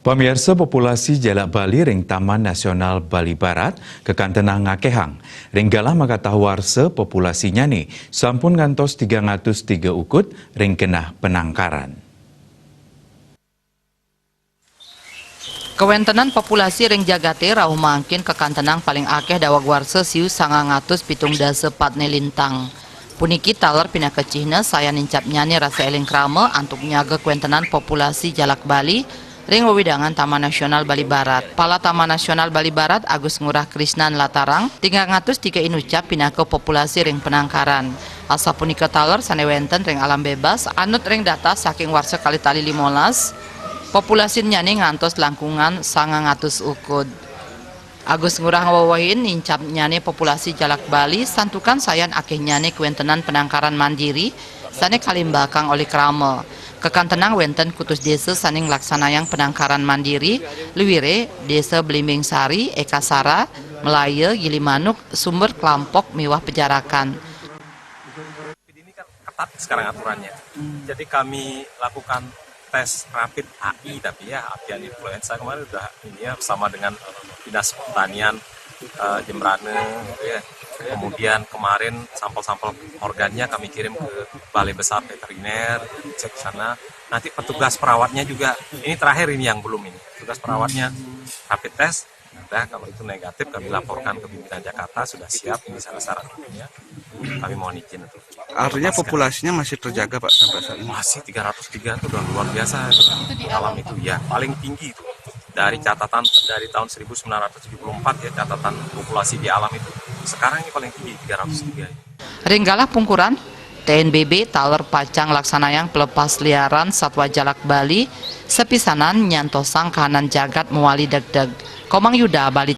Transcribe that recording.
Pemirsa populasi jalak Bali ring Taman Nasional Bali Barat kekantenang ngakehang. Ring galah makatah warsa populasinya nih sampun ngantos 303 ukut ring kenah penangkaran. Kewentenan populasi ring jagate rauh mangkin kekantenang paling akeh dawag warsa siu 974 lintang. Puniki taler pina kecihna saya nincap nyani rasa eling krama antuk nyaga kewentenan populasi jalak Bali ring wewidangan Taman Nasional Bali Barat. Pala Taman Nasional Bali Barat Agus Ngurah Krisnan Latarang 303 inucap pina ke populasi ring penangkaran. Asa punika taler sanewenten ring alam bebas anut ring data saking warsa kali tali 15 populasi nyani ngantos langkungan 900 ukud. Agus Ngurah ngawawahin nincap nyane populasi jalak Bali santukan sayan akeh nyane kewentenan penangkaran mandiri sane kalimbakang oleh krama. Kekantenang wenten kutus desa saning laksanayang penangkaran mandiri Liwire, Desa Belimbing Sari, Ekasara, Melaya, Gilimanuk, Sumber Kelampok, Miwah Pejarakan. Ini kan ketat sekarang aturannya. Jadi kami lakukan tes rapid AI tapi ya avian influenza kemarin udah ini ya bersama dengan Dinas Pertanian Jembrane gitu ya. Kemudian kemarin sampel-sampel organnya kami kirim ke Balai Besar Veteriner, cek sana. Nanti petugas perawatnya juga, ini terakhir ini yang belum ini. Petugas perawatnya rapid test, nah kalau itu negatif kami laporkan ke pimpinan Jakarta, sudah siap ini syarat-syaratnya. Kami mohon izin untuk. Artinya populasinya masih terjaga Pak sampai saat ini? Masih 303 itu udah luar biasa. Itu di alam itu ya, paling tinggi itu. Dari catatan dari tahun 1974 ya catatan populasi di alam itu. Sekarang ini paling tinggi 303. Ringgalah pungkuran TNBB taler pacang laksanayang pelepas liaran satwa jalak Bali sepisanan nyantosang kahanan jagat muali deg-deg. Komang Yuda Bali.